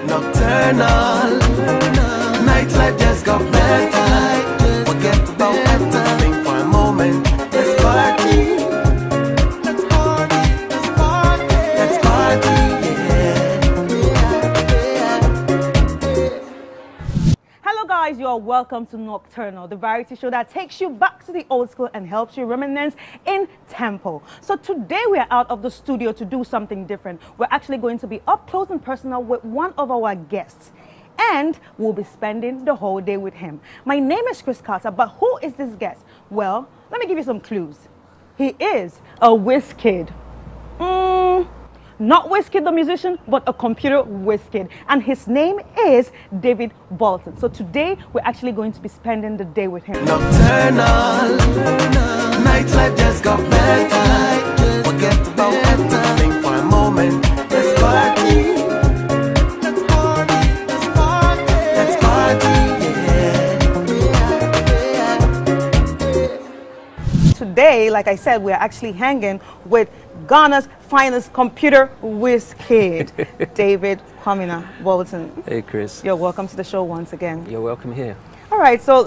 Nocturnal, nightlife just got better. Forget about everything for a moment. Let's party. Let's party. Let's party. Let's party. Hello guys, you are welcome to Nocturnal, the variety show that takes you back to the old school and helps you reminisce in tempo. So today we are out of the studio to do something different. We're actually going to be up close and personal with one of our guests, and we'll be spending the whole day with him. My name is Chris Carter, but who is this guest? Well, let me give you some clues. He is a whiz kid. Not Wizkid the musician, but a computer Wizkid. And his name is David Bolton. So today, we're actually going to be spending the day with him. Nocturnal, nightlife just got better. Forget about everything for a moment. Let's party. Let's party. Let's party. Let's party. Today, like I said, we're actually hanging with Ghana's finest computer Wizkid, David Bolton. Hey, Chris. You're welcome to the show once again. You're welcome here. All right, so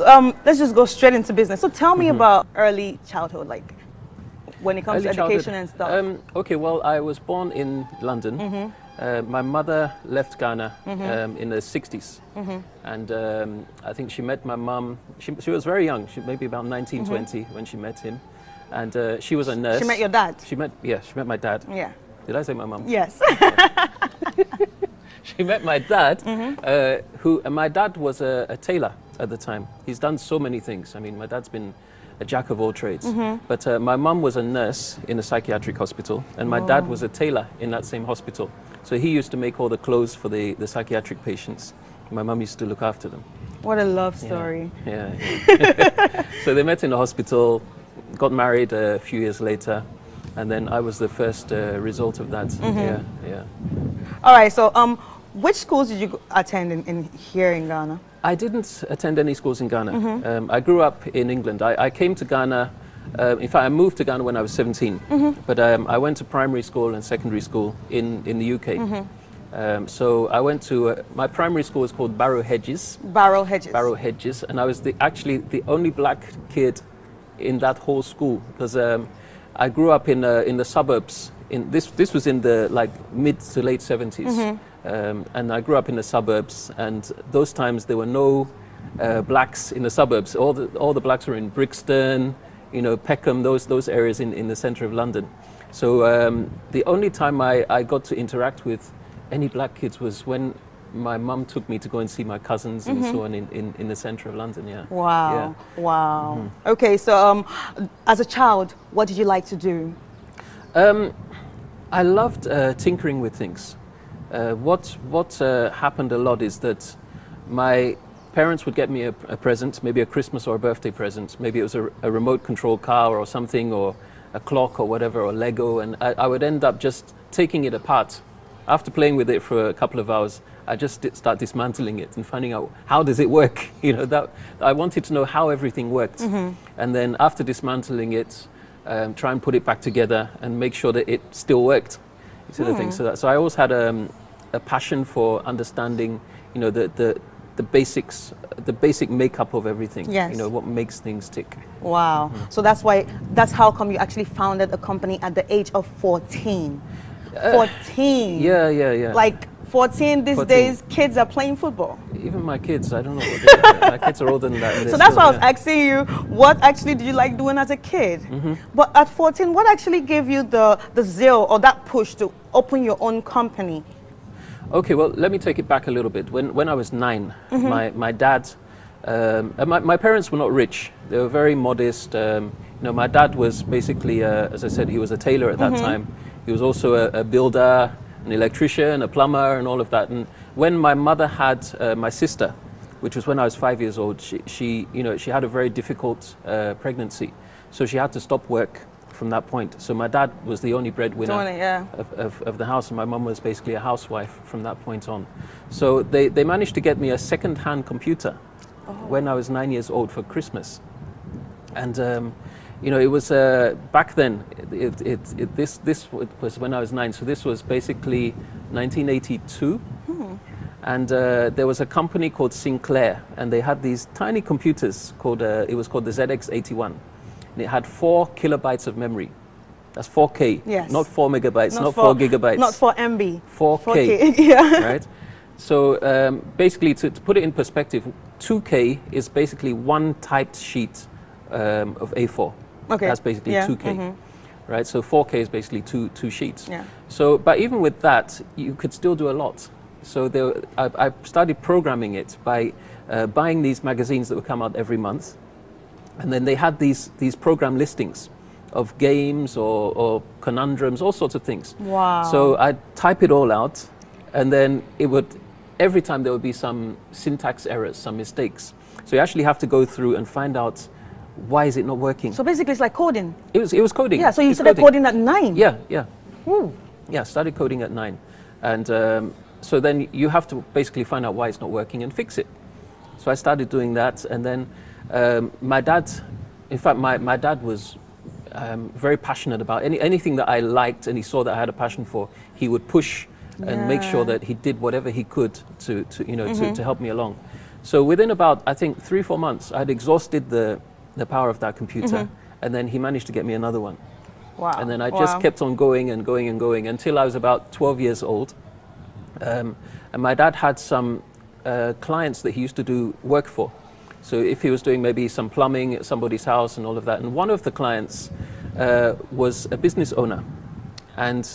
let's just go straight into business. So tell me about early childhood, like when it comes to education and stuff. Okay, well, I was born in London. My mother left Ghana in the 60s. And I think she met my mum. She was very young, maybe about 19, 20 when she met him. And she was a nurse. She met your dad? She met my dad. Yeah. Did I say my mum? Yes. She met my dad, and my dad was a tailor at the time. He's done so many things. I mean, my dad's been a jack of all trades. But my mum was a nurse in a psychiatric hospital, and my dad was a tailor in that same hospital. So he used to make all the clothes for the psychiatric patients. My mum used to look after them. What a love story. Yeah. So they met in the hospital, got married a few years later, and then I was the first result of that. Yeah. All right, so which schools did you attend here in Ghana? I didn't attend any schools in Ghana. I grew up in England. I came to Ghana, in fact, I moved to Ghana when I was 17, but I went to primary school and secondary school in the UK. So I went to, my primary school was called Barrow Hedges. Barrow Hedges, and I was actually the only black kid in that whole school, because I grew up in the suburbs. This was in the mid to late 70s, and I grew up in the suburbs. And those times there were no blacks in the suburbs. All the blacks were in Brixton, Peckham, those areas in the centre of London. So the only time I got to interact with any black kids was when my mum took me to go and see my cousins and so on in the centre of London, yeah. Wow, yeah. Wow. Okay, so as a child, what did you like to do? I loved tinkering with things. What happened a lot is that my parents would get me a present, maybe a Christmas or a birthday present. Maybe it was a remote control car or something, or a clock or whatever, or Lego, and I would end up just taking it apart. After playing with it for a couple of hours, I just start dismantling it and finding out how does it work. That I wanted to know how everything worked, and then after dismantling it, try and put it back together and make sure that it still worked. Sort of thing. So I always had a passion for understanding, the basics, the basic makeup of everything. Yes. What makes things tick. Wow. So that's how come you actually founded a company at the age of 14. 14. Yeah. Like 14 these days, kids are playing football. Even my kids, I don't know what they're doing. My kids are older than that. So that's why I was asking you, what actually did you like doing as a kid? But at 14, what actually gave you the zeal or that push to open your own company? Okay, well, let me take it back a little bit. When I was 9, my dad, my parents were not rich. They were very modest. My dad was basically, as I said, he was a tailor at that time. He was also a builder, an electrician, a plumber, and all of that. And when my mother had my sister, which was when I was 5 years old, she had a very difficult pregnancy, so she had to stop work from that point. So my dad was the only breadwinner of the house, and my mum was basically a housewife from that point on. So they managed to get me a second-hand computer when I was 9 years old for Christmas, and it was back then. This was when I was 9, so this was basically 1982. And there was a company called Sinclair, and they had these tiny computers called, it was called the ZX81. And it had 4 kilobytes of memory. That's 4K, yes. not 4 megabytes, not 4 gigabytes. Not 4 MB. 4K, yeah. right? So basically, to put it in perspective, 2K is basically one typed sheet of A4. Okay. That's basically 2K, right? So 4K is basically two sheets. Yeah. So, but even with that, you could still do a lot. So I started programming it by buying these magazines that would come out every month, and then they had these program listings of games or conundrums, all sorts of things. Wow. So I'd type it all out, and then it would, every time there would be some syntax errors, some mistakes. So you actually have to go through and find out why is it not working. So basically it's like coding. It was coding. Yeah, so you started coding at 9? Yeah, yeah. Ooh. Yeah, started coding at 9. And so then you have to basically find out why it's not working and fix it. So I started doing that, and then my dad, in fact, my dad was very passionate about anything that I liked, and he saw that I had a passion for. He would push and make sure that he did whatever he could to help me along. So within about, I think, 3-4 months, I'd exhausted the power of that computer, and then he managed to get me another one. Wow. And then I just kept on going and going and going until I was about 12 years old. And my dad had some clients that he used to do work for. So if he was doing maybe some plumbing at somebody's house and all of that, and one of the clients was a business owner. And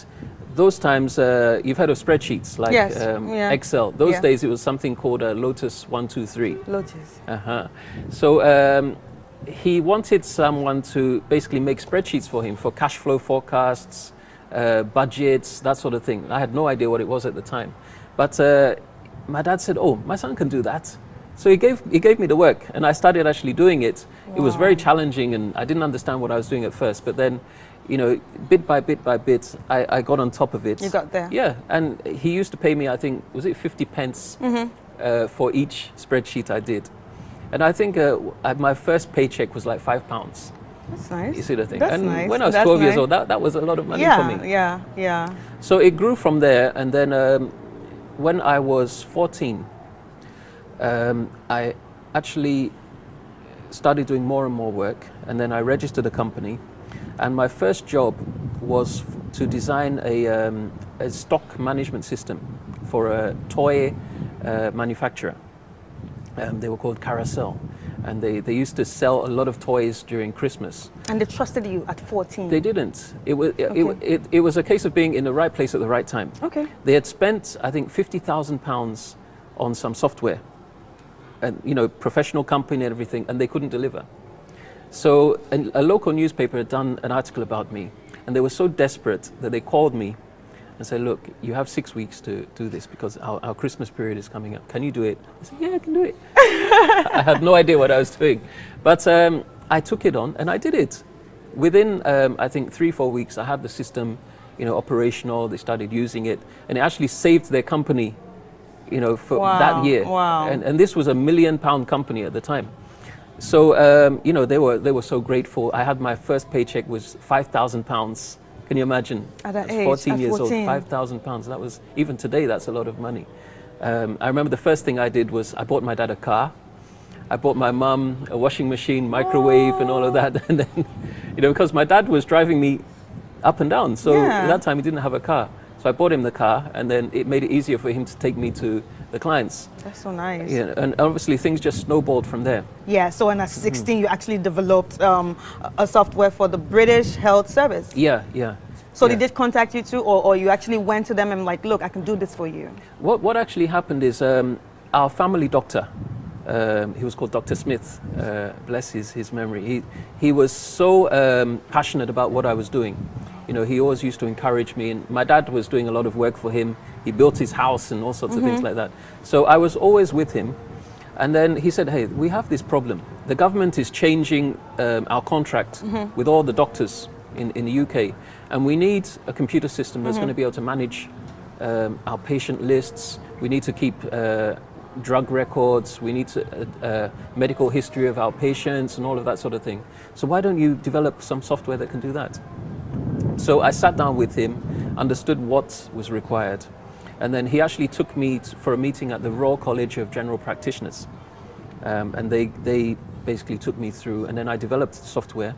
those times, you've heard of spreadsheets like Excel. Those days it was something called Lotus 123. Lotus. So he wanted someone to basically make spreadsheets for him for cash flow forecasts, budgets, that sort of thing. I had no idea what it was at the time. But my dad said, oh, my son can do that. So he gave me the work, and I started actually doing it. Wow. It was very challenging, and I didn't understand what I was doing at first. But then, you know, bit by bit by bit, I got on top of it. You got there. Yeah, and he used to pay me, I think, was it 50 pence for each spreadsheet I did. And I think my first paycheck was like £5. That's nice. You see the thing? That's and nice. when I was 12 years old, that was a lot of money for me. Yeah, yeah. So it grew from there, and then when I was 14, I actually started doing more and more work, and then I registered a company, and my first job was to design a stock management system for a toy manufacturer. They were called Carousel, and they used to sell a lot of toys during Christmas. And they trusted you at 14? They didn't. It was a case of being in the right place at the right time. Okay. They had spent, I think, £50,000 on some software, and you know, professional company and everything, and they couldn't deliver. So a local newspaper had done an article about me, and they were so desperate that they called me and said, look, you have 6 weeks to do this because our Christmas period is coming up. Can you do it? I said, yeah, I can do it. I had no idea what I was doing. But I took it on and I did it. Within, I think, 3-4 weeks, I had the system, you know, operational. They started using it, and it actually saved their company, you know, for that year. Wow. And this was £1 million company at the time. So, you know, they were so grateful. I had my first paycheck was £5,000. Can you imagine? At that age, 14 years old, £14. £5,000. That was, even today, that's a lot of money. I remember the first thing I did was I bought my dad a car. I bought my mum a washing machine, microwave, and all of that. And then, you know, because my dad was driving me up and down. So at that time, he didn't have a car. So I bought him the car, and then it made it easier for him to take me to the clients. That's so nice. Yeah, and obviously things just snowballed from there. Yeah, so when at 16, you actually developed a software for the British Health Service. Yeah, yeah. So they did contact you too, or you actually went to them and like, look, I can do this for you? What actually happened is our family doctor, he was called Dr. Smith, bless his memory. He was so passionate about what I was doing. You know, he always used to encourage me, and my dad was doing a lot of work for him. He built his house and all sorts of things like that. So I was always with him. And then he said, hey, we have this problem. The government is changing our contract with all the doctors in the UK, and we need a computer system that's going to be able to manage our patient lists. We need to keep drug records. We need to, medical history of our patients and all of that sort of thing. So why don't you develop some software that can do that? So I sat down with him, understood what was required, And then he actually took me for a meeting at the Royal College of General Practitioners. And they basically took me through, and then I developed the software,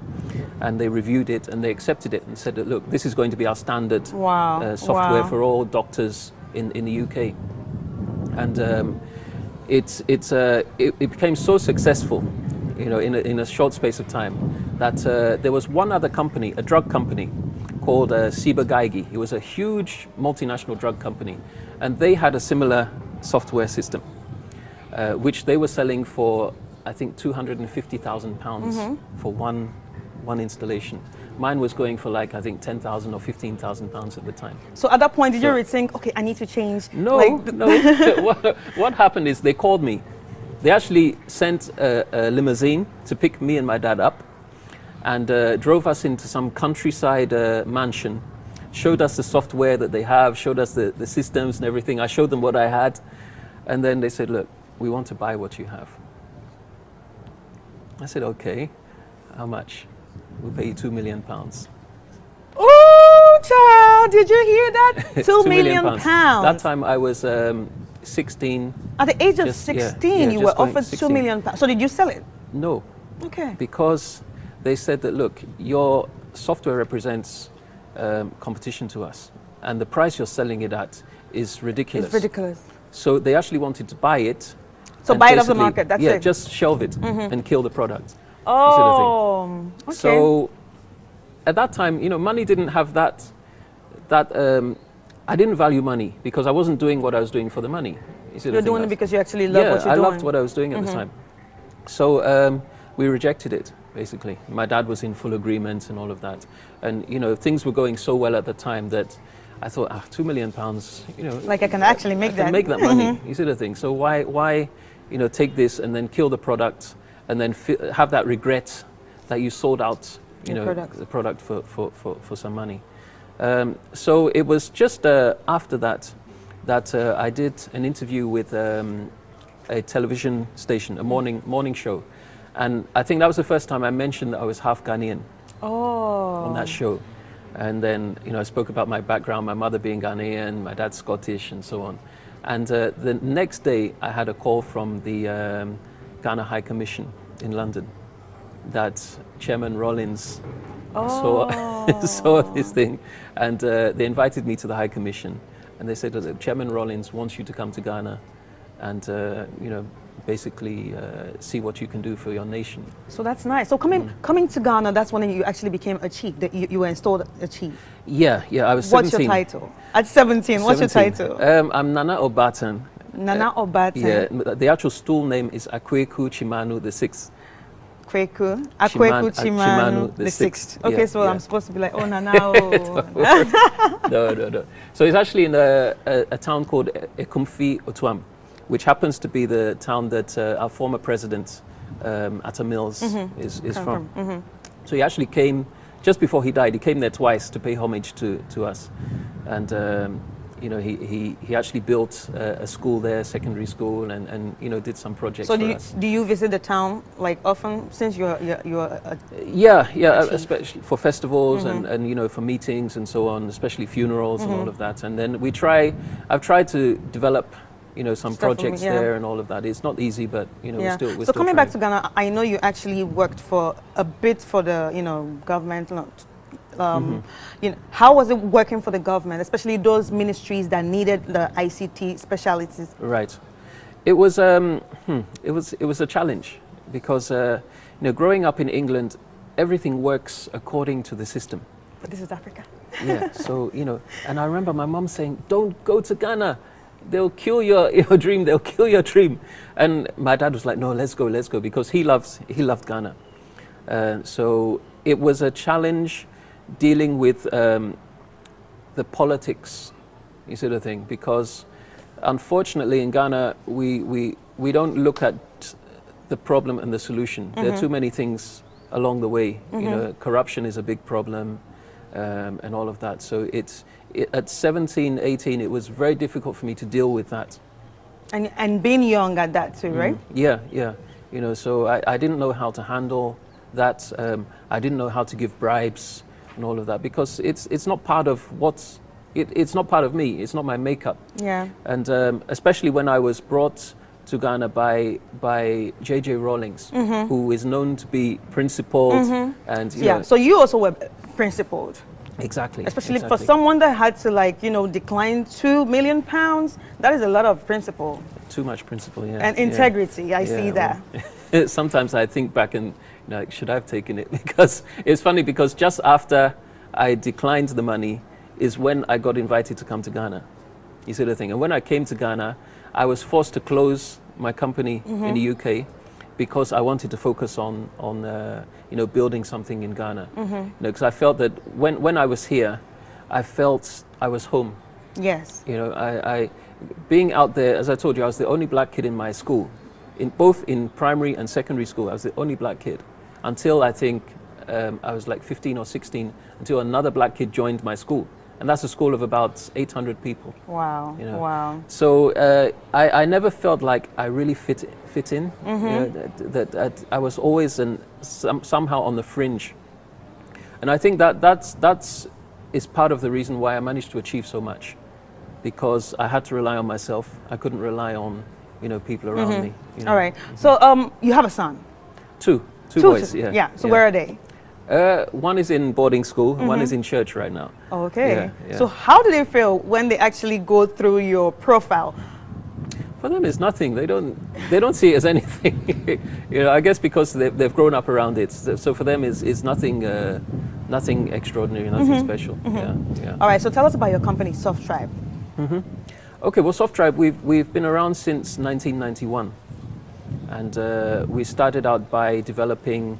and they reviewed it, and they accepted it, and said that, look, this is going to be our standard software for all doctors in the UK. And it became so successful, you know, in a short space of time, that there was one other company, a drug company, called Ciba-Geigy. It was a huge multinational drug company, and they had a similar software system, which they were selling for, I think, £250,000 for one installation. Mine was going for, like, I think, £10,000 or £15,000 at the time. So at that point, did you think, okay, I need to change? No, no. What happened is they called me. They actually sent a limousine to pick me and my dad up, and drove us into some countryside mansion, showed us the software that they have, showed us the systems and everything. I showed them what I had, and then they said, look, we want to buy what you have. I said, okay, how much? We'll pay you £2 million. Oh, child, did you hear that? £2 million. That time I was 16. At the age of 16, you were offered £2 million. So did you sell it? No. Okay. Because they said that, look, your software represents competition to us, and the price you're selling it at is ridiculous. It's ridiculous. So they actually wanted to buy it. So buy it off the market, that's it? Yeah, just shelve it and kill the product. Oh, okay. So at that time, you know, money didn't have that I didn't value money because I wasn't doing what I was doing for the money. You're doing it because you actually love what you're doing. I loved what I was doing at the time. So we rejected it, basically. My dad was in full agreement and all of that. And, you know, things were going so well at the time that I thought, £2 million, you know. Like I can actually make that. Make that money, you see the thing. So why, you know, take this and then kill the product and then have that regret that you sold out, you know, the product for some money. So it was just after that I did an interview with a television station, a morning show, and I think that was the first time I mentioned that I was half Ghanaian on that show. And then, you know, I spoke about my background, my mother being Ghanaian, my dad Scottish, and so on. And the next day, I had a call from the Ghana High Commission in London that Chairman Rollins saw this thing, and they invited me to the High Commission, and they said that Chairman Rollins wants you to come to Ghana and you know, basically see what you can do for your nation. So that's nice. So coming to Ghana, that's when you actually became a chief. That you were installed a chief. Yeah, I was 17. What's your title? At 17, what's your title? I'm Nana Obatan. Nana Obatan. Yeah, the actual stool name is Akweku Chimanu the 6th. Akweku Chimanu the 6th. Okay, yeah, so I'm supposed to be like, oh, Nana. No. So it's actually in a town called Ekumfi Otuam, which happens to be the town that our former president, Atta Mills, is from. So he actually came, just before he died, he came there twice to pay homage to us. And you know, he actually built a school there, secondary school, and you know, did some projects for us. So do you visit the town like often, since you're especially for festivals and you know, for meetings and so on, especially funerals and all of that. And then I've tried to develop, you know, some projects there and all of that. It's not easy, but you know, we're still coming back to Ghana, I know you actually worked for a bit for the, you know, government. You know, how was it working for the government, especially those ministries that needed the ICT specialties? Right. It was a challenge because you know, growing up in England, everything works according to the system. But this is Africa. Yeah. So you know, and I remember my mom saying, "Don't go to Ghana. They'll kill your dream. They'll kill your dream." And my dad was like, "No, let's go," because he loved Ghana. So it was a challenge dealing with the politics, you see the thing, because unfortunately in Ghana we don't look at the problem and the solution. There are too many things along the way. You know, corruption is a big problem, and all of that. So at 17, 18, it was very difficult for me to deal with that. And being young at that too, right? Yeah. You know, so I didn't know how to handle that. I didn't know how to give bribes and all of that, because it's not part of what it's not part of me. It's not my makeup. Yeah. And especially when I was brought to Ghana by J.J. Rawlings, who is known to be principled, and you know, So you also were principled. exactly. Especially exactly. for someone that had to, like, you know, decline £2 million. That is a lot of principle. Too much principle, yeah. And integrity. I see that. Well, sometimes I think back and, you know, like, should I have taken it? Because it's funny, because just after I declined the money is when I got invited to come to Ghana. You see the thing. And when I came to Ghana, I was forced to close my company in the UK because I wanted to focus on you know, building something in Ghana. You know, because I felt that when I was here, I felt I was home. Yes. You know, I being out there, as I told you, I was the only black kid in my school, both in primary and secondary school. I was the only black kid until I think I was like 15 or 16, until another black kid joined my school. And that's a school of about 800 people. Wow. You know? Wow. So I never felt like I really fit in. You know, that I was always somehow on the fringe. And I think that's is part of the reason why I managed to achieve so much, because I had to rely on myself. I couldn't rely on, you know, people around me. You know? All right. So you have a son. Two boys. Yeah. Yeah. So where are they? One is in boarding school, and one is in church right now. Okay. Yeah, yeah. So how do they feel when they actually go through your profile? For them, it's nothing. They don't see it as anything. You know, I guess because they've grown up around it. So for them, it's nothing, nothing extraordinary, nothing special. Yeah, yeah. All right. So tell us about your company, Soft Tribe. Okay. Well, Soft Tribe, we've been around since 1991, and we started out by developing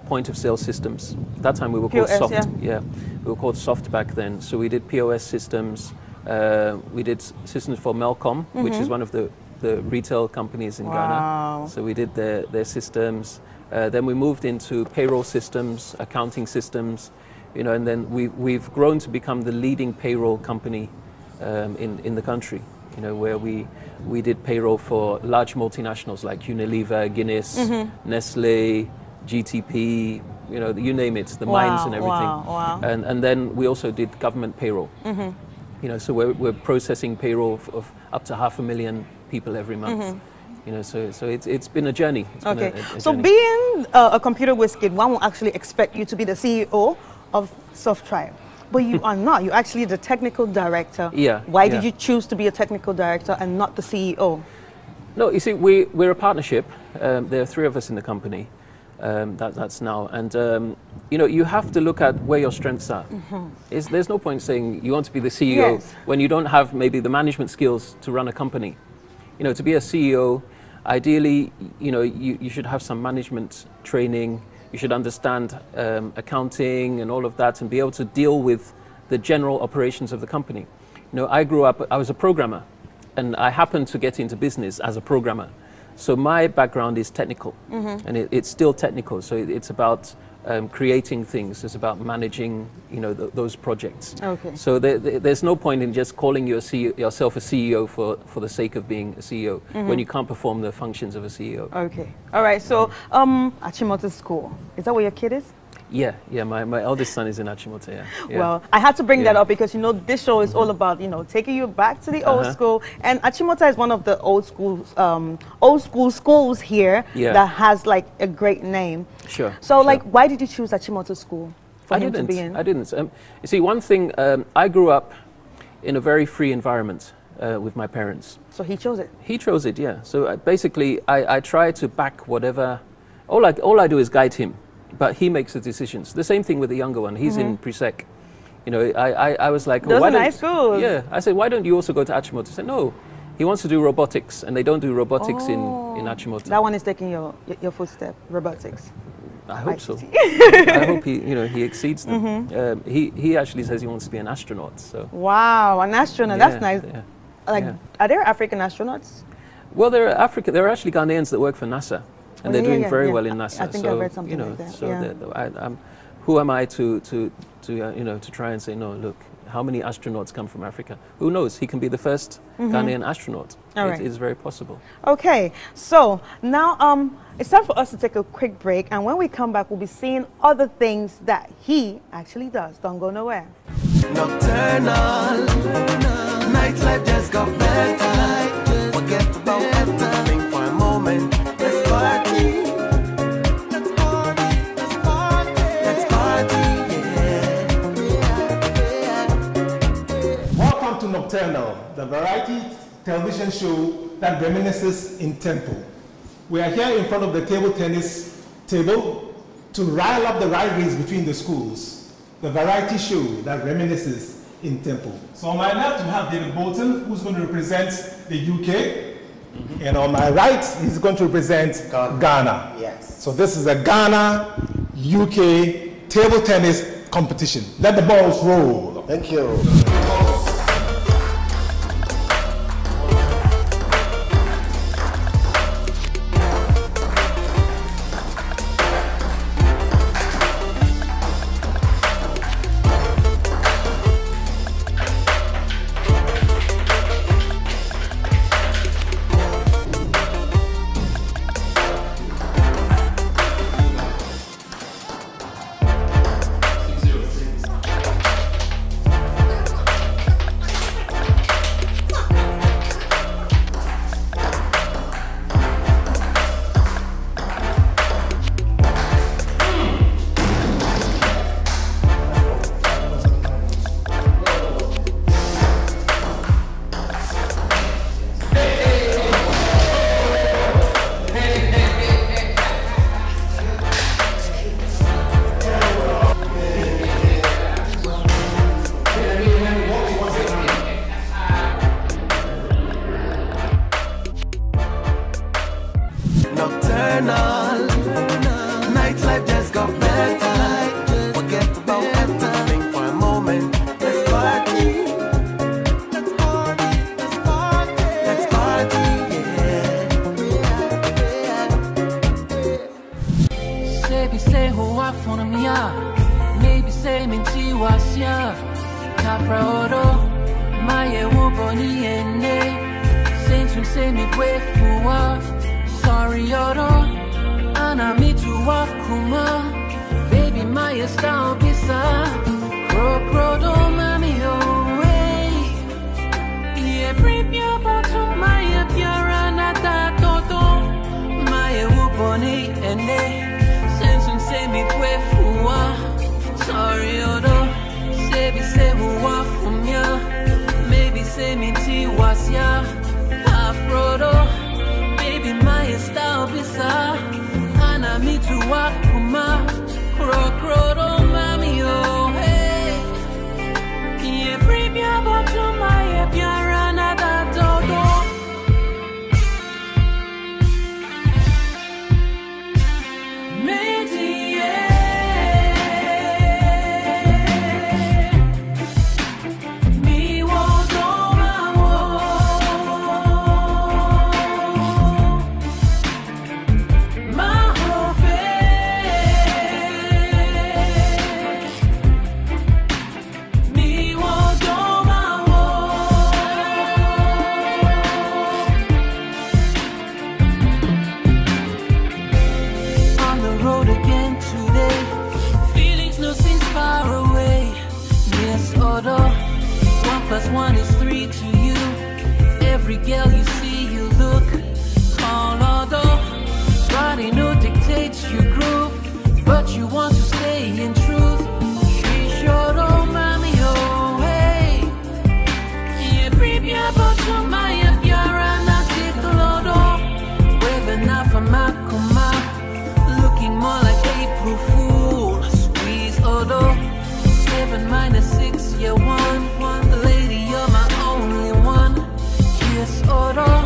point of sale systems. At that time we were called POS, Soft. Yeah, we were called Soft back then. So we did POS systems. We did systems for Melcom, which is one of the retail companies in Ghana. So we did their systems. Then we moved into payroll systems, accounting systems, you know, and then we've grown to become the leading payroll company in the country. You know, where we did payroll for large multinationals like Unilever, Guinness, Nestle, GTP, you know, you name it, the mines and everything. And then we also did government payroll. You know, so we're processing payroll of up to 500,000 people every month. You know, so it's been a journey. It's been a So journey. being a computer whiz kid, one will actually expect you to be the CEO of Soft Tribe. But you are not. You're actually the technical director. Yeah. Why did you choose to be a technical director and not the CEO? No, you see, we're a partnership. There are 3 of us in the company. That's now, and you know, you have to look at where your strengths are. There's no point saying you want to be the CEO when you don't have maybe the management skills to run a company. You know, to be a CEO, ideally, you know, you should have some management training. You should understand accounting and all of that, and be able to deal with the general operations of the company. You know, I grew up, I was a programmer, and I happened to get into business as a programmer. So my background is technical, and it's still technical. So it's about creating things. It's about managing, you know, those projects. Okay. So there's no point in just calling yourself a CEO for the sake of being a CEO when you can't perform the functions of a CEO. Okay. All right. So Achimota School, is that where your kid is? Yeah, yeah. My eldest son is in Achimota. Yeah. Yeah. Well, I had to bring that up because, you know, this show is all about, you know, taking you back to the old school. And Achimota is one of the old school schools here that has like a great name. Sure. So like, why did you choose Achimota School for him to be in? I didn't. You see, one thing, I grew up in a very free environment with my parents. So he chose it? He chose it, yeah. So basically, I try to back whatever, all I do is guide him. But he makes the decisions. The same thing with the younger one. He's in pre-sec. You know, I was like, those are nice schools. Yeah, I said, why don't you also go to Achimota? He said, no, he wants to do robotics, and they don't do robotics in Achimota. That one is taking your footstep, robotics. I hope so. I hope he exceeds them. He actually says he wants to be an astronaut. So. Wow, an astronaut. Yeah, that's nice. Yeah, like, are there African astronauts? Well, there are actually Ghanaians that work for NASA. And they're doing very well in NASA. I think I read something like that. So who am I to try and say, no, look, how many astronauts come from Africa? Who knows? He can be the first Ghanaian astronaut. It is very possible. Okay, so now it's time for us to take a quick break, and when we come back, we'll be seeing other things that he actually does. Don't go nowhere. Nocturnal, nightlife just got better. Forget about everything for a moment. Let's party. Let's party. Let's party. Let's party, yeah. Welcome to Nocturnal, the variety television show that reminisces in tempo. We are here in front of the table tennis table to rile up the rivalries between the schools, the variety show that reminisces in tempo. So on my left, we have David Bolton, who's going to represent the UK. And on my right, he's going to represent Ghana. Yes. So this is a Ghana-UK table tennis competition. Let the balls roll. Thank you. Nocturnal, nightlife just got better. Forget about everything for a moment. Let's party. Let's party. Let's party. Let's party, yeah. Say be say who I phone me up. Maybe say me ti was ya. Capra oro. My woboni ene. Say me wait for. Sorry, oro. Ana me to walk kuma. Baby, my style bisa. Cro do mami away. Yeah, bring your bottom, my appearance. Toto. My wuboni and say me wait for. Sorry, oro. Say who walk from ya. Maybe say me ti was ya. Afrodo. Baby, my style bisa. Ana me to walk kuma. Cro do mami oh hey. Yeah, bring your bottom, my appearance. Toto. One is 3 to you. Every girl you see, you look. Call although body no dictates you groove, but you want to stay in truth. She sure don't mommy oh hey. Yeah, baby, about to my appearance, I take the load off. Whether not for my kuma, looking more like April Fool. Squeeze although 7 minus 6, yeah, 1. Lady, you're my only one. Yes, oro.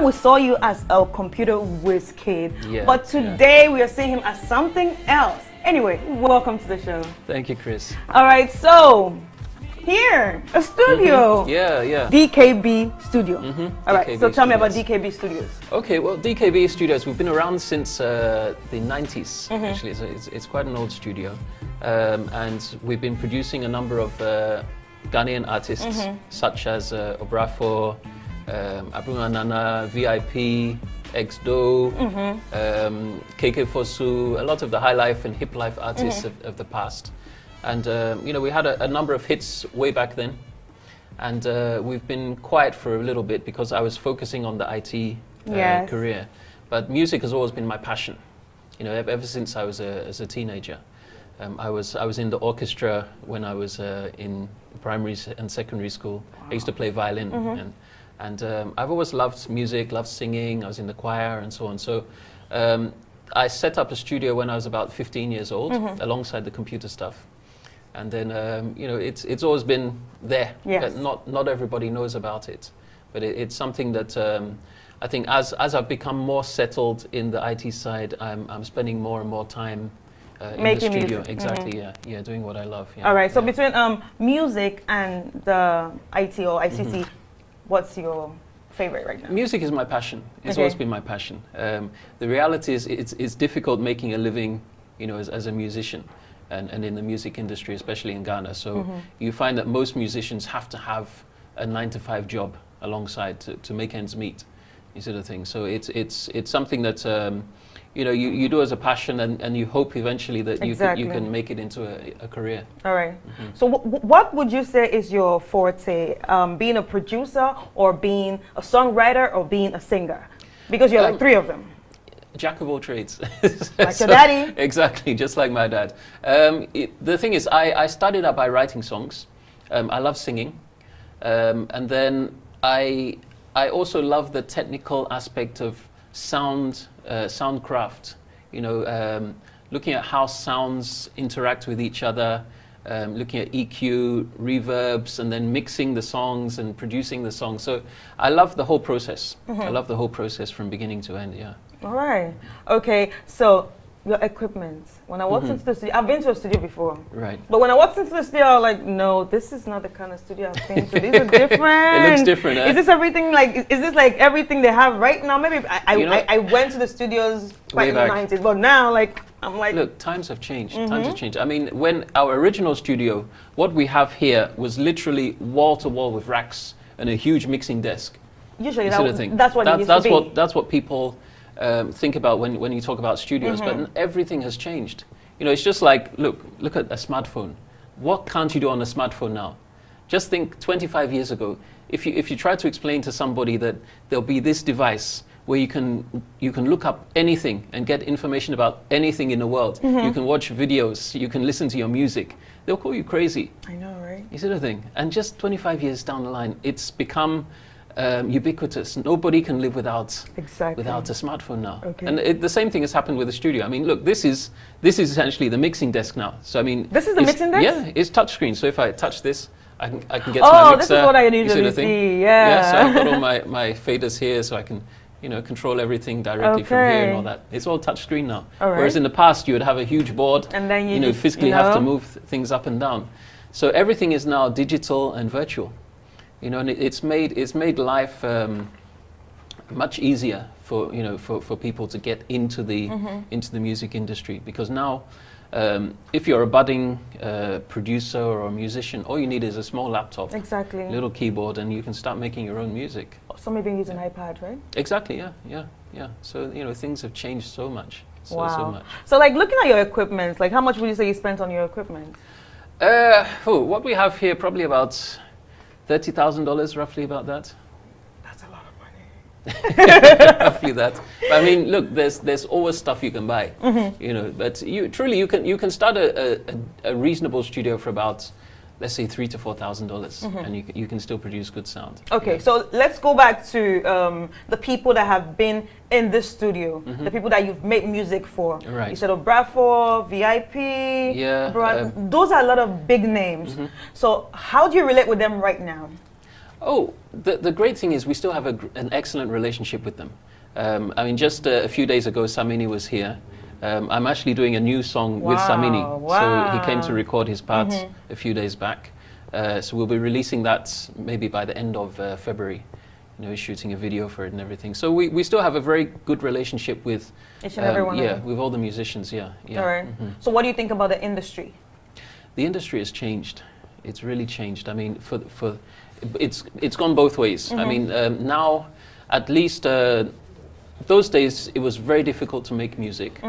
we saw you as a computer whiz kid, Yeah, but today we are seeing him as something else. Anyway, welcome to the show. Thank you, Chris. All right, so here, a studio. Yeah. DKB Studio. All right, DKB so tell me about Studios. DKB Studios. Okay, well, DKB Studios, we've been around since the 90s, actually. It's quite an old studio. And we've been producing a number of Ghanaian artists, such as Obrafo, Abrunanana, VIP, XDO, KK Fosu, a lot of the high life and hip life artists of the past. And, you know, we had a number of hits way back then. And we've been quiet for a little bit because I was focusing on the IT career. But music has always been my passion, you know, ever since I was as a teenager. I was in the orchestra when I was in primary and secondary school. I used to play violin. And I've always loved music, loved singing. I was in the choir and so on. So I set up a studio when I was about 15 years old, alongside the computer stuff. And then, you know, it's always been there. Yes. But not everybody knows about it. But it's something that I think as I've become more settled in the IT side, I'm spending more and more time in Making the studio. music. Exactly, yeah, doing what I love. Yeah. All right, so between music and the IT or ICT, what's your favorite right now? Music is my passion. It's always been my passion. The reality is it's difficult making a living, you know, as a musician and in the music industry, especially in Ghana. So you find that most musicians have to have a 9-to-5 job alongside to make ends meet, you sort of thing. So it's something that you know, you do as a passion, and you hope eventually that you can make it into a career. All right. So what would you say is your forte? Being a producer, or being a songwriter, or being a singer? Because you're like three of them. Jack of all trades. Like your daddy? Exactly, just like my dad. The thing is, I started out by writing songs. I love singing. And then I also love the technical aspect of soundcraft, you know, looking at how sounds interact with each other, looking at EQ, reverbs, and then mixing the songs and producing the songs. So I love the whole process. I love the whole process from beginning to end, yeah. All right. Okay, so your equipment. When I walked into the studio, I've been to a studio before. Right. But when I walked into the studio, I was like, no, this is not the kind of studio I've been to. These are different. It looks different, eh? Is this everything like, is this like everything they have right now? Maybe I went to the studios back in the 90s, but now like, I'm like... Look, times have changed. Times have changed. I mean, when our original studio, what we have here was literally wall to wall with racks and a huge mixing desk. Usually That's what it used to be. That's what people think about when you talk about studios, but everything has changed. You know, it's just like, look at a smartphone. What can't you do on a smartphone now? Just think 25 years ago, if you try to explain to somebody that there'll be this device where you can look up anything and get information about anything in the world. You can watch videos, you can listen to your music. They'll call you crazy. I know, right? You see the thing? And just 25 years down the line, it's become ubiquitous. Nobody can live without a smartphone now. Okay. And the same thing has happened with the studio. I mean, look, this is essentially the mixing desk now. So I mean, this is the mixing desk? Yeah, it's touchscreen. So if I touch this, I can get to my mixer. Oh, this is what I usually see. Yeah. Yeah. So I've got all my faders here, so I can, you know, control everything directly from here and all that. It's all touchscreen now. All right. Whereas in the past, you would have a huge board, and then you know, physically have to move things up and down. So everything is now digital and virtual. You know, and it's made life much easier for people to get into the music industry, because now if you're a budding producer or a musician, all you need is a small laptop, a little keyboard, and you can start making your own music. Some even use an iPad, right? Exactly. Yeah. So you know, things have changed so much. So much. So like, looking at your equipment, like how much would you say you spent on your equipment? What we have here, probably about $30,000, roughly about that. That's a lot of money. Roughly that. But I mean, look, there's always stuff you can buy, you know. But you can start a reasonable studio for about, let's say, $3,000 to $4,000, and you can still produce good sound. Okay, yeah. So let's go back to the people that have been in this studio, the people that you've made music for. Right. You said Obrafo, VIP. Yeah. Those are a lot of big names. So how do you relate with them right now? Oh, the great thing is we still have an excellent relationship with them. I mean, just a few days ago, Samini was here. I'm actually doing a new song with Samini. So he came to record his part a few days back. So we'll be releasing that maybe by the end of February. You know, he's shooting a video for it and everything. So we still have a very good relationship with each and every one. Yeah, with all the musicians. Yeah. All right. So what do you think about the industry? The industry has changed. It's really changed. I mean, it's gone both ways. I mean, now, at least those days, it was very difficult to make music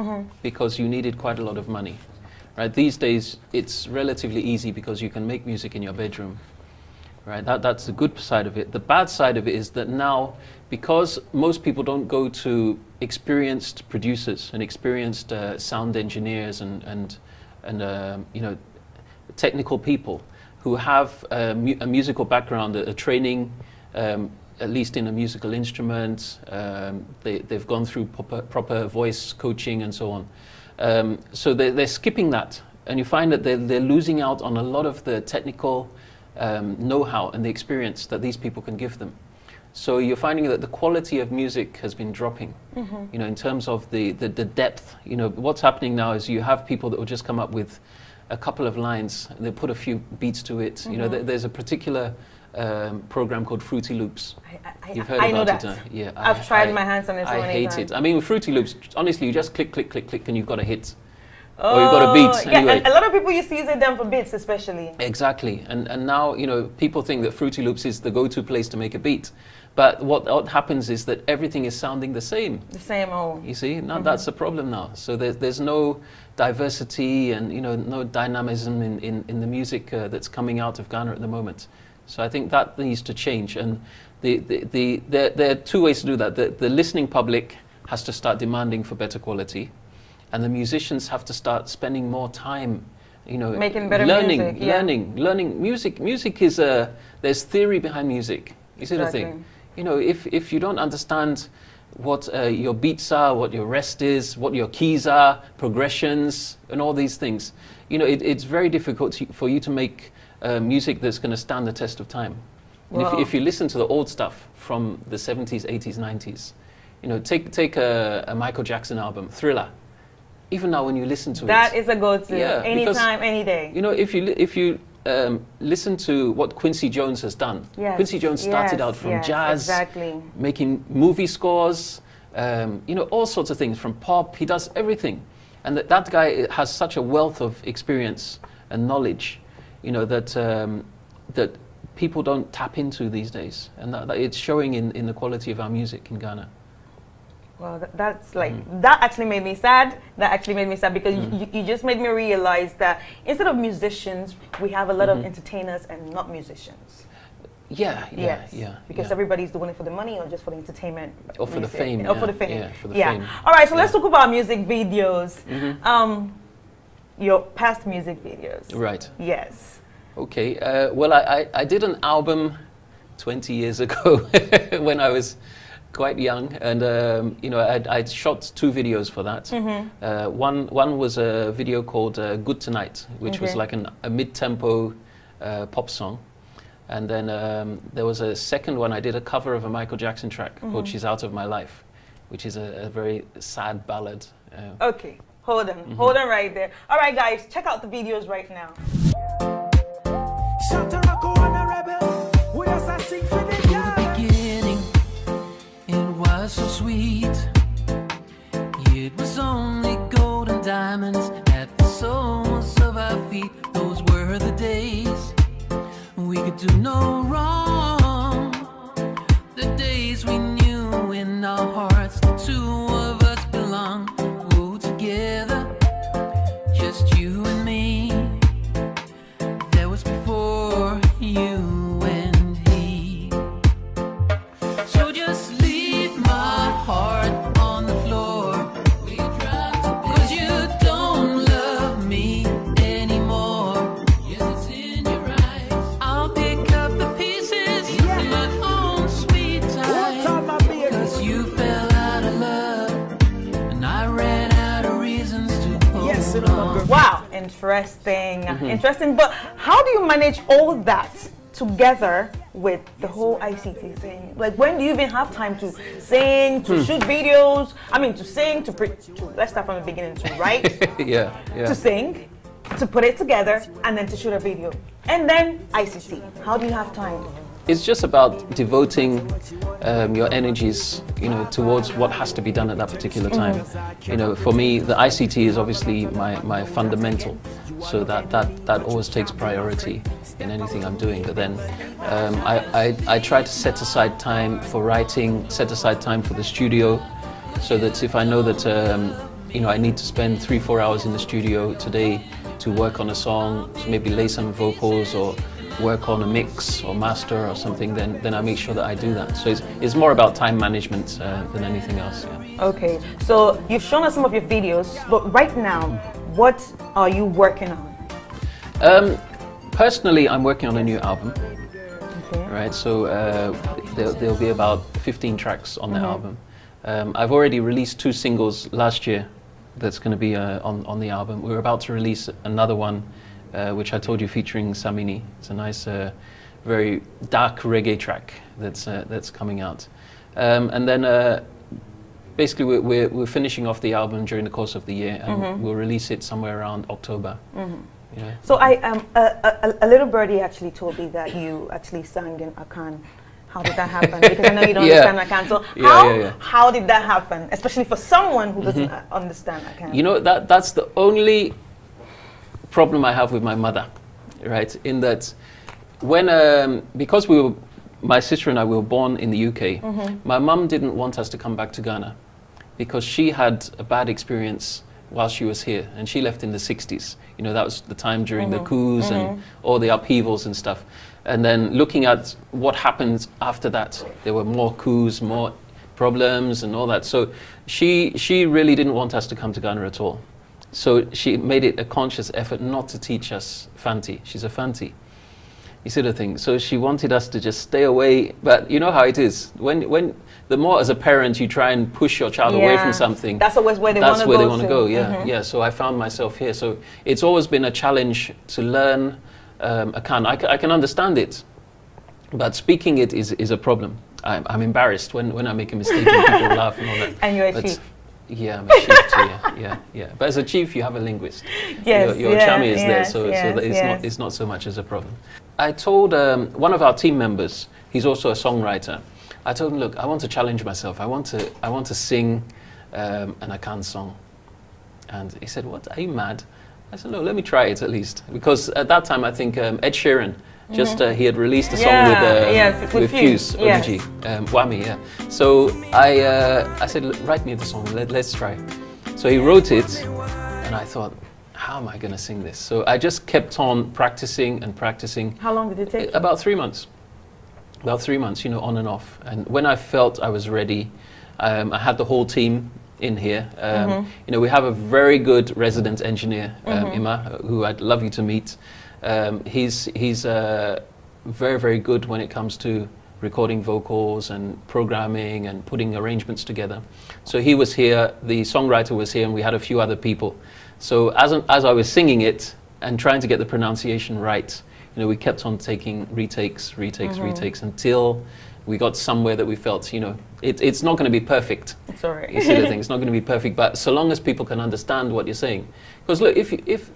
because you needed quite a lot of money. Right? These days, it's relatively easy because you can make music in your bedroom. Right? That's the good side of it. The bad side of it is that now, because most people don't go to experienced producers and experienced sound engineers and you know, technical people who have a musical background, a training, at least in a musical instrument. They've gone through proper voice coaching and so on. So they're skipping that, and you find that they're losing out on a lot of the technical know-how and the experience that these people can give them. So you're finding that the quality of music has been dropping, you know, in terms of the depth. You know, what's happening now is you have people that will just come up with a couple of lines, and they put a few beats to it. You know, there's a particular program called Fruity Loops. You've heard about it? Yeah, I've tried my hands on it. I hate it. I mean, with Fruity Loops, honestly, you just click, click, click, click, and you've got a hit. Or you've got a beat. Yeah, anyway. a lot of people used to use them for beats, especially. Exactly, and now, you know, people think that Fruity Loops is the go-to place to make a beat. But what happens is that everything is sounding the same. The same, You see, now that's the problem now. So there's no diversity and, you know, no dynamism in the music that's coming out of Ghana at the moment. So I think that needs to change. And there are two ways to do that. The listening public has to start demanding for better quality, and the musicians have to start spending more time, you know, making better music, learning music. Music is there's theory behind music. You see the thing? You know, if you don't understand what your beats are, what your rest is, what your keys are, progressions, and all these things, you know, it's very difficult for you to make music that's going to stand the test of time. And if you listen to the old stuff from the 70s, 80s, 90s, you know, take a Michael Jackson album, Thriller. Even now, when you listen to that is a go-to. Yeah, anytime, any day. You know, if you listen to what Quincy Jones has done. Yes, Quincy Jones started out from jazz, making movie scores, you know, all sorts of things, from pop. He does everything. And that guy has such a wealth of experience and knowledge, you know, that people don't tap into these days. And that it's showing in the quality of our music in Ghana. Well, that's like, that actually made me sad. That actually made me sad because you just made me realize that instead of musicians, we have a lot of entertainers and not musicians. Because everybody's doing it for the money or just for the entertainment. Or for the fame. Or for the fame. Yeah, for the fame. All right, so let's talk about music videos. Your past music videos. Right. Yes. Okay. Well, I did an album 20 years ago when I was quite young, and you know, I'd shot 2 videos for that. One was a video called Good Tonight, which was like a mid-tempo pop song. And then there was a second one. I did a cover of a Michael Jackson track called She's Out of My Life, which is a very sad ballad. Okay, hold on right there. All right, guys, check out the videos right now. So sweet, it was only gold and diamonds at the soles of our feet. Those were the days we could do no wrong, the days we knew in our hearts the 2 of us belong. Oh, together, just you and me. That was before you and he. So just heart on the floor, cause you don't love me anymore. Yes, it's in your eyes. I'll pick up the pieces in my own sweet time, cause you fell out of love and I ran out of reasons to hold on. Wow, interesting. Interesting, but how do you manage all that together with the whole ICT thing? Like, when do you even have time to sing, to shoot videos? I mean, to sing, let's start from the beginning, to write, yeah. to sing, to put it together, and then to shoot a video. And then ICT. How do you have time? It's just about devoting your energies, towards what has to be done at that particular time. For me, the ICT is obviously my fundamental, so that always takes priority in anything I'm doing. But then I try to set aside time for writing, set aside time for the studio, so that if I know that I need to spend 3-4 hours in the studio today to work on a song, to maybe lay some vocals or work on a mix or master or something, then I make sure that I do that. So it's more about time management than anything else. Yeah. Okay, so you've shown us some of your videos, but right now, what are you working on? Personally, I'm working on a new album. Okay. Right, so there'll be about 15 tracks on the album. I've already released 2 singles last year that's going to be on the album. We're about to release another one, which I told you, featuring Samini. It's a nice, very dark reggae track that's coming out. And then basically we're finishing off the album during the course of the year, and we'll release it somewhere around October. Yeah. So a little birdie actually told me that you actually sang in Akan. How did that happen? Because I know you don't understand Akan. So how did that happen? Especially for someone who doesn't understand Akan. That's the only problem I have with my mother, right? In that, because my sister and I were born in the UK, my mum didn't want us to come back to Ghana because she had a bad experience while she was here, and she left in the 60s. That was the time during the coups and all the upheavals and stuff. And then looking at what happened after that, there were more coups, more problems and all that. So she really didn't want us to come to Ghana at all. So she made it a conscious effort not to teach us Fanti. She's a Fanti. You see the thing? So she wanted us to just stay away. But you know how it is. When the more as a parent you try and push your child away from something, that's always where they want to go. That's where they want to go. Yeah. So I found myself here. So it's always been a challenge to learn Akan. I can understand it, but speaking it is a problem. I'm embarrassed when I make a mistake and people laugh and all that. And you're a chief. Yeah, I'm a chief too. Yeah. But as a chief, you have a linguist. Yes. Your chummy is there, so it's not so much as a problem. I told one of our team members, he's also a songwriter. I told him, look, I want to challenge myself. I want to sing an Akan song. And he said, what? Are you mad? I said, no, let me try it at least. Because at that time, I think Ed Sheeran, he had released a song with Fuse, ODG, Whammy, yeah. So I said, write me the song, let's try. So he wrote it, and I thought, how am I going to sing this? So I just kept on practicing and practicing. How long did it take? About 3 months. About 3 months, on and off. And when I felt I was ready, I had the whole team in here. We have a very good resident engineer, Ima, who I'd love you to meet. He's very, very good when it comes to recording vocals and programming and putting arrangements together. So he was here, the songwriter was here, and we had a few other people. So as I was singing it and trying to get the pronunciation right, we kept on taking retakes until we got somewhere that we felt, it's not going to be perfect. It's all right. You see the thing, it's not going to be perfect, but so long as people can understand what you're saying. Because look, if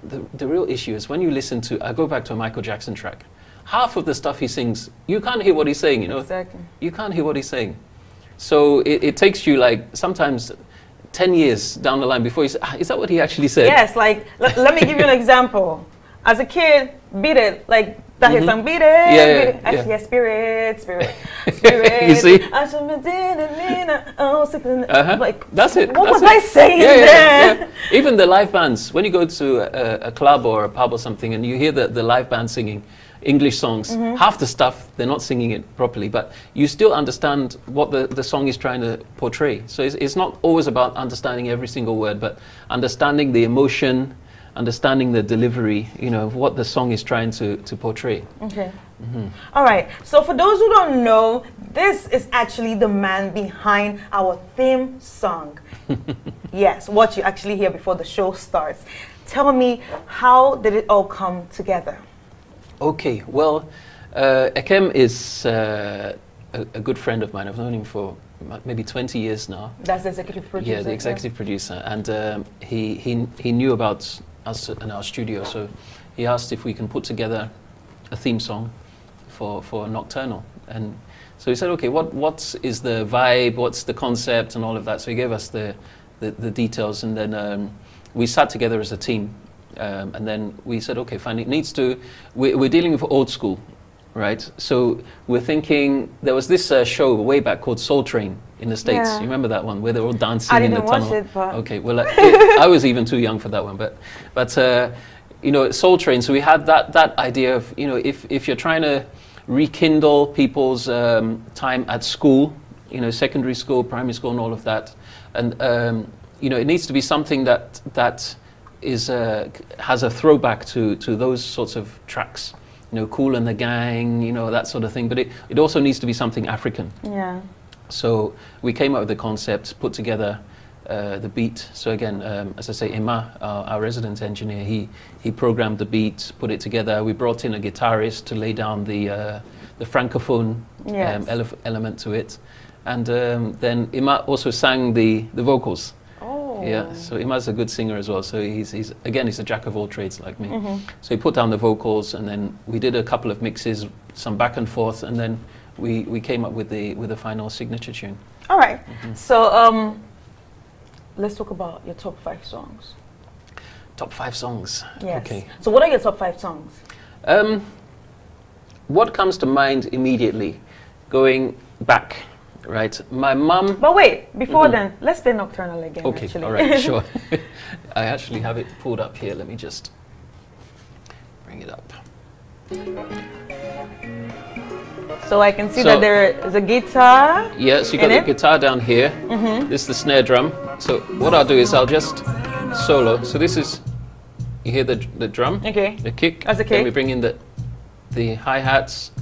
the real issue is when you listen to, I go back to a Michael Jackson track, half of the stuff he sings, you can't hear what he's saying, Exactly. You can't hear what he's saying. So it takes you sometimes 10 years down the line before you say, is that what he actually said? Yes, let me give you an example. As a kid, beat it, that his song, beat it. Yeah. Actually, spirit. You see? That's it. What was it. I saying there? Yeah. Even the live bands, when you go to a club or a pub or something and you hear the live band singing English songs, half the stuff, they're not singing it properly, but you still understand what the song is trying to portray. So it's not always about understanding every single word, but understanding the emotion, understanding the delivery, of what the song is trying to portray. Okay. All right. So for those who don't know, this is actually the man behind our theme song. Yes, what you actually hear before the show starts. Tell me, how did it all come together? Okay, well, Ekem is a good friend of mine. I've known him for maybe 20 years now. That's the executive producer. Yeah, the executive producer. And he knew about us in our studio, so he asked if we can put together a theme song for Nocturnal. And so he said, okay, what is the vibe, what's the concept and all of that? So he gave us the details, and then we sat together as a team. And then we said, okay, fine, it needs to, we're dealing with old school, right? So we're thinking, there was this show way back called Soul Train in the States. Yeah. You remember that one, where they're all dancing in the tunnel? I didn't watch it, but... Okay, well, I was even too young for that one, but you know, Soul Train, so we had that idea of, you know, if you're trying to rekindle people's time at school, you know, secondary school, primary school and all of that, and you know, it needs to be something that is has a throwback to those sorts of tracks, you know, Kool and the Gang, you know, that sort of thing, but it also needs to be something African. Yeah. So we came up with the concept, put together the beat. So again, as I say, Emma, our resident engineer, he programmed the beat, put it together. We brought in a guitarist to lay down the francophone element to it, and then Emma also sang the vocals. Oh. Yeah, so Emma's a good singer as well. So he's a jack of all trades like me. So he put down the vocals, and then we did a couple of mixes, some back and forth, and then we came up with the final signature tune. All right. So let's talk about your top 5 songs. Top 5 songs. Yes. Okay. So what are your top 5 songs? What comes to mind immediately, going back, right? My mum. But wait, before then, let's play Nocturnal again. Okay. Actually. All right. Sure. I actually have it pulled up here. Let me just bring it up. So I can see that there is a guitar. Yeah, so you got the guitar down here. This is the snare drum. So what I'll do is I'll just solo. So this is, you hear the drum, Okay. the kick. That's the Then kick. we bring in the hi-hats,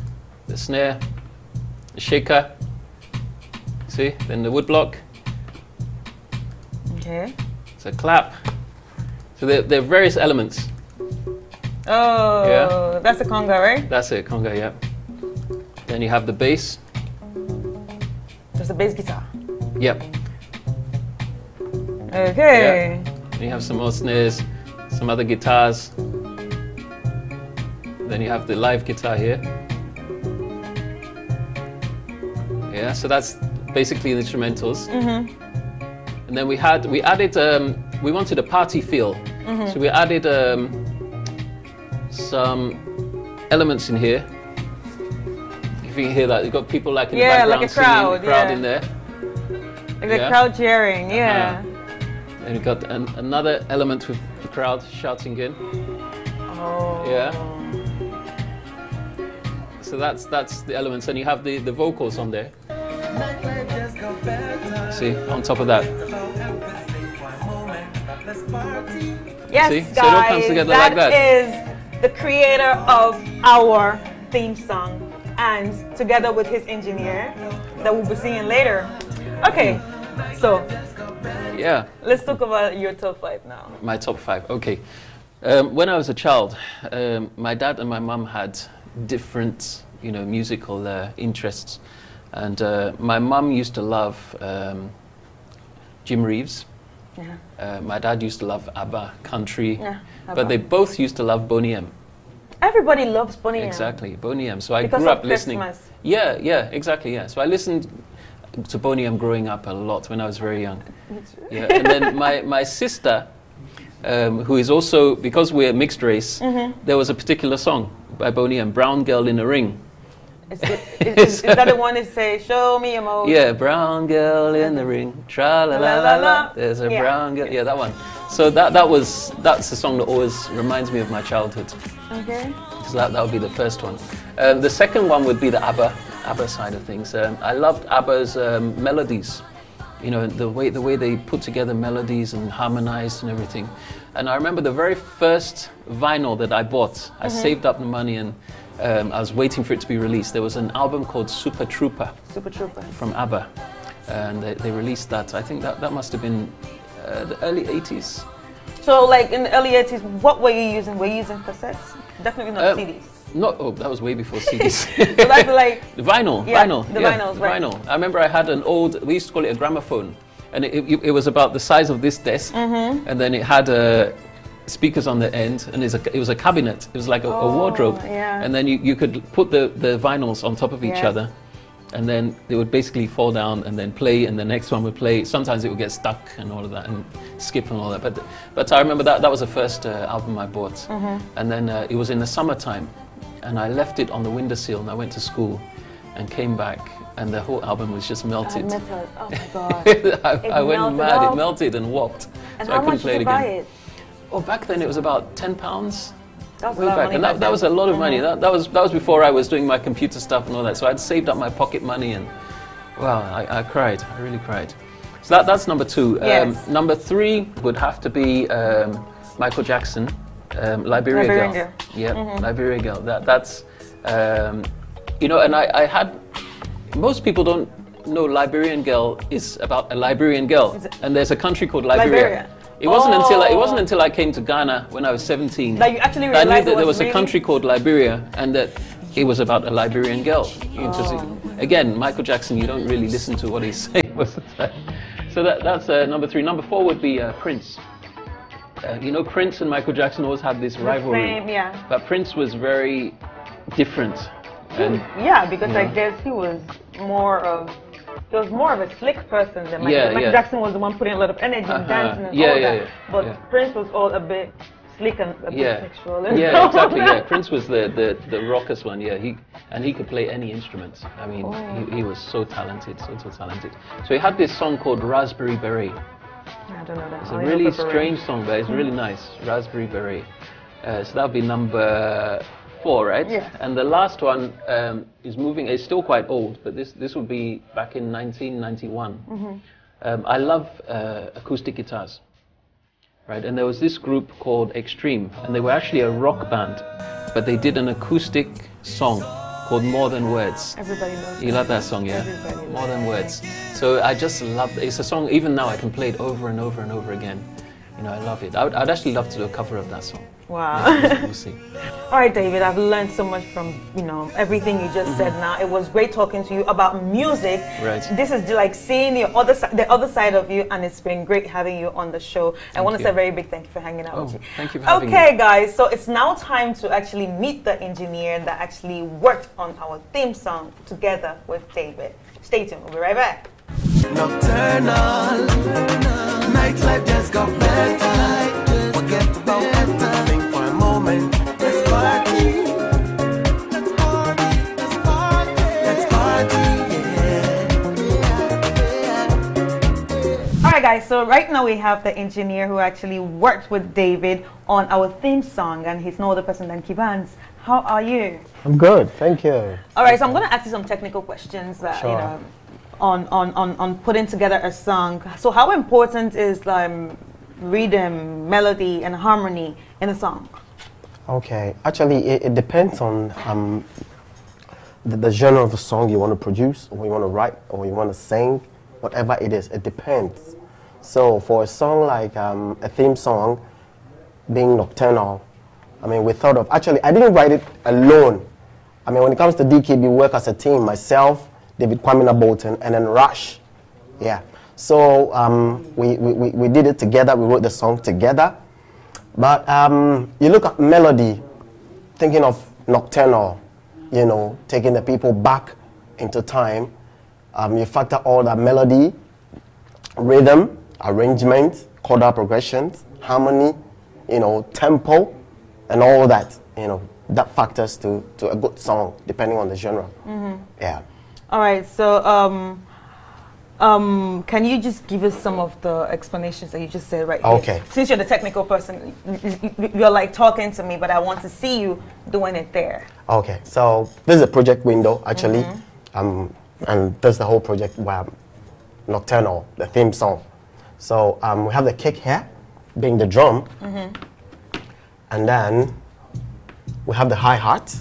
the snare, the shaker. See, then the wood block. Okay. It's a clap. So there are various elements. Oh, Yeah. that's a conga, right? That's it, conga, yeah. Then you have the bass. That's the bass guitar. Yep. Okay. Then you have some more snares, some other guitars. Then you have the live guitar here. Yeah, so that's basically the instrumentals. And then we added, we wanted a party feel. So we added some elements in here. If you can hear that, you've got people like in the background like a crowd, singing, the crowd in there. Like the crowd cheering, yeah. And you've got another element with the crowd shouting in. Oh. Yeah. So that's the elements, and you have the vocals on there. See, on top of that. Yes, See? guys, So it all comes together like that. Is the creator of our theme song, and together with his engineer that we'll be seeing later. Okay, so Yeah. let's talk about your top 5 now. My top 5. Okay. When I was a child, my dad and my mum had different, you know, musical interests, and my mum used to love Jim Reeves. My dad used to love ABBA, country, but they both used to love Boney M. Everybody loves Boney M. Exactly, Boney M. So I Because grew of up listening. Christmas. Yeah, exactly, yeah. So I listened to Boney M growing up a lot when I was very young. Yeah, and then my sister, who is also, because we're mixed race, there was a particular song by Boney M, Brown Girl in a Ring. Is that the one that say, show me your motion? Yeah, brown girl in the ring, tra la la la la. There's a brown girl. Yeah, that one. So that's the song that always reminds me of my childhood. Okay. So that would be the first one. The second one would be the ABBA side of things. I loved ABBA's melodies. You know, the way they put together melodies and harmonized and everything. And I remember the very first vinyl that I bought. I saved up the money and I was waiting for it to be released. There was an album called Super Trooper. Super Trooper. From ABBA. And they released that. I think that must have been the early 80s. So like in the early 80s, what were you using? Were you using cassettes? Definitely not CDs. No, oh, that was way before CDs. So that's like The vinyl, Yeah, vinyl. the vinyls, right. Vinyl. I remember I had an old, we used to call it a gramophone. And it was about the size of this desk. And then it had speakers on the end. And it was a cabinet. It was like a wardrobe. Yeah. And then you could put the vinyls on top of each other. And then they would basically fall down and then play. And the next one would play. Sometimes it would get stuck and all of that. And skip and all that. But I remember that was the first album I bought. And then it was in the summertime. And I left it on the windowsill. And I went to school and came back. And the whole album was just melted. Oh my God. I went melted mad. off. It melted and warped. And So how I couldn't much play did it you buy again. it? Oh, back then it was about £10. That was Way a lot of back. money And back that was a then. lot of money. That was before I was doing my computer stuff and all that. So I'd saved up my pocket money and wow, I cried. I really cried. So that's number 2. Yes. Number 3 would have to be Michael Jackson, Liberia Girl. Yeah, Liberia Girl. That's you know, and I had, most people don't know Liberian Girl is about a Liberian girl, and there's a country called Liberia. It wasn't until I came to Ghana when I was 17 that you actually that I knew realized that there was really a country called Liberia and that it was about a Liberian girl. Again, Michael Jackson, you don't really listen to what he's saying most of the time. So that's number 3. Number 4 would be Prince. You know, Prince and Michael Jackson always had this rivalry. Same, yeah. But Prince was very different. And Yeah, because I guess he was more of a slick person than Michael. Michael Jackson was the one putting a lot of energy and dancing and all that. But Prince was all a bit slick and a bit sexual. Yeah, exactly. Yeah, Prince was the raucous one. Yeah, he could play any instrument. I mean, he was so talented, so talented. So he had this song called Raspberry Beret. I don't know that. It's a really strange song, but it's really nice. Raspberry Beret. So that would be number 4, right? Yeah. And the last one is moving. It's still quite old, but this would be back in 1991. I love acoustic guitars, right? And there was this group called Extreme, and they were actually a rock band, but they did an acoustic song called More Than Words. Everybody knows. You love that song, yeah? Everybody More Than Words. So I just love it. It's a song, even now I can play it over and over and over again. You know, I love it. I'd actually love to do a cover of that song. Wow. Yeah, we'll see. All right, David, I've learned so much from, you know, everything you just said now. It was great talking to you about music. Right. This is like seeing the other side of you, and it's been great having you on the show. I want to say a very big thank you for hanging out with you. Thank you for having me. Okay, guys, so it's now time to actually meet the engineer that actually worked on our theme song together with David. Stay tuned, we'll be right back. Nocturnal, nightlife just got better. Forget about everything for a moment. Let's party. Let's party. Let's party. Let's party. Yeah. All right, guys, so right now we have the engineer who actually worked with David on our theme song, and he's no other person than Kivans. How are you? I'm good, thank you. All right, so I'm going to ask you some technical questions that, Sure. you know, on putting together a song. So how important is rhythm, melody, and harmony in a song? Okay, actually it depends on the genre of the song you want to produce, or you want to write, or you want to sing, whatever it is, it depends. So for a song like a theme song, being Nocturnal, I mean, we thought of, actually I didn't write it alone. I mean, when it comes to DKB, we work as a team, myself, David Kwamina Bolton, and then Rush. Yeah. So we did it together. We wrote the song together. But you look at melody, thinking of Nocturnal, you know, taking the people back into time. You factor all that melody, rhythm, arrangement, chordal progressions, harmony, you know, tempo, and all that. You know, that factors to a good song, depending on the genre. Yeah. All right, so can you just give us some of the explanations that you just said right here? Okay. Since you're the technical person, you're like talking to me, but I want to see you doing it there. Okay, so this is a project window, actually. And that's the whole project where Nocturnal, the theme song. So we have the kick here, being the drum. And then we have the hi-hat.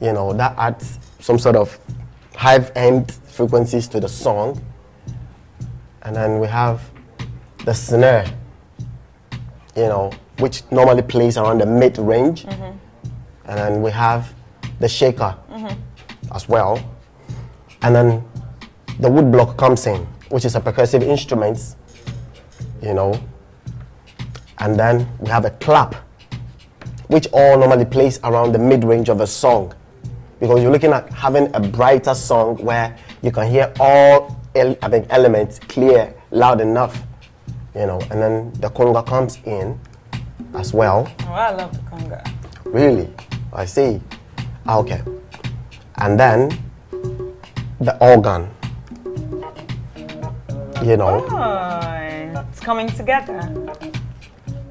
You know, that adds some sort of high-end frequencies to the song. And then we have the snare, you know, which normally plays around the mid-range. And And then we have the shaker as well. And then the wood block comes in, which is a percussive instrument, you know. And then we have a clap, which all normally plays around the mid-range of a song, because you're looking at having a brighter song where you can hear all elements clear, loud enough, you know. And then the conga comes in as well. Oh, I love the conga. Really? I see. Okay. And then the organ, you know. Oh, it's coming together.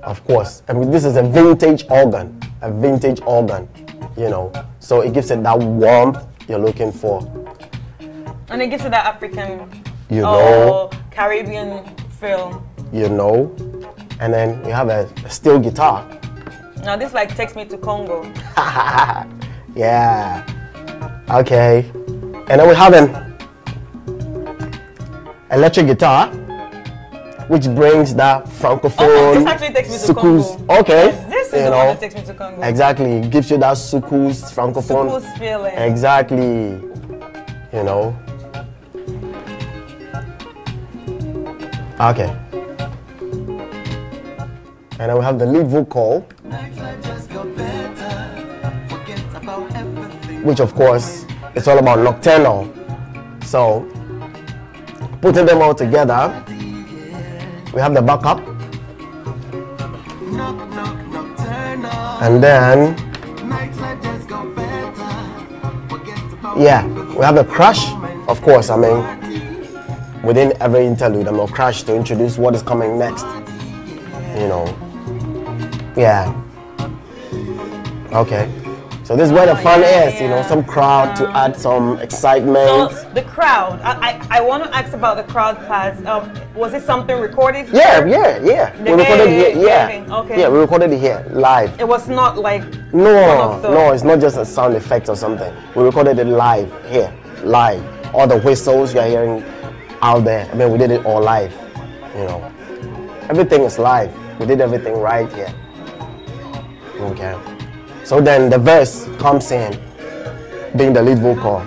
Of course. I mean, this is a vintage organ, you know. So it gives it that warmth you're looking for. And it gives it that African, You know. Caribbean feel. You know. And then you have a steel guitar. Now this like takes me to Congo. Yeah. Okay. And then we have an electric guitar, which brings that francophone. This actually takes me to Congo. Okay. Yes, this is the one that takes me to Congo. Exactly. It gives you that soukous francophone. Soukous feeling. Exactly. You know. Okay. And then we have the lead vocal, which of course is all about Nocturnal. So putting them all together, we have the backup, and then yeah, we have the crash. Of course, I mean, within every interlude, I'm gonna crash to introduce what is coming next. You know. Yeah. Okay. So this is where the fun is, you know, some crowd to add some excitement. So the crowd, I want to ask about the crowd part. Was it something recorded here? Yeah. We recorded it here. Yeah. Okay. Yeah, we recorded it here live. It was not like No, it's not just a sound effect or something. We recorded it live here, live. All the whistles you're hearing out there. I mean, we did it all live. You know, everything is live. We did everything right here. Okay. So then the verse comes in, being the lead vocal.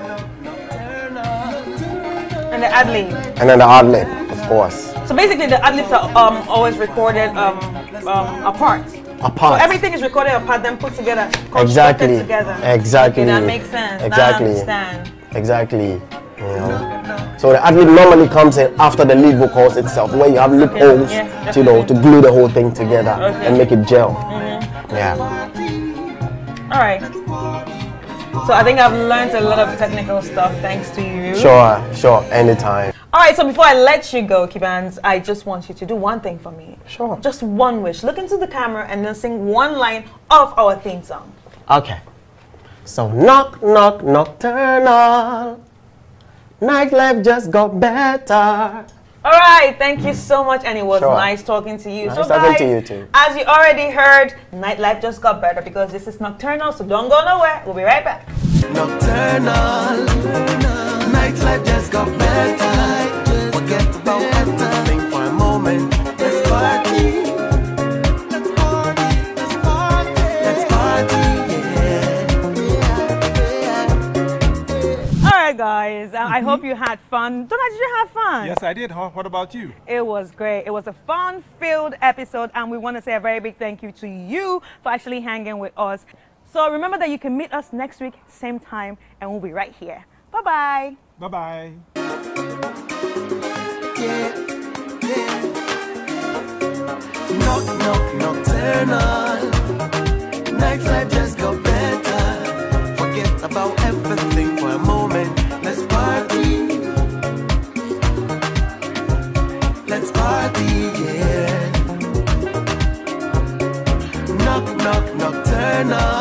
And the ad-lib. And then the ad-lib, of course. So basically the ad-libs are always recorded apart. Apart. So everything is recorded apart, then put together, Exactly. together. Exactly. Okay, that makes sense. Exactly. I understand. Exactly. You know. So the ad-lib normally comes in after the lead vocals itself, where you have loopholes, to, you know, to glue the whole thing together and make it gel. Yeah. All right. So I think I've learned a lot of technical stuff thanks to you. Sure, anytime. All right, so before I let you go, Kibans, I just want you to do one thing for me. Sure. Just one wish. Look into the camera and then sing one line of our theme song. Okay. So knock, knock, nocturnal. Nightlife just got better. All right, thank you so much, and it was Sure. nice talking to you. Nice so talking guys, to you too. as you already heard, Nightlife just got better because this is Nocturnal, so don't go nowhere. We'll be right back. Nocturnal, nightlife just got better. Forget about everything for a moment. Let's party. Let's party. Let's party. Let's party. All right, guys, I hope you had fun. Did you have fun? Yes, I did. What about you? It was great. It was a fun-filled episode, and we want to say a very big thank you to you for actually hanging with us. So remember that you can meet us next week, same time, and we'll be right here. Bye-bye. Bye-bye. Knock, knock, nocturnal. Nightlife just got better. Forget about everything for a moment. Let's party. Let's party, yeah. Knock, knock, nocturnal.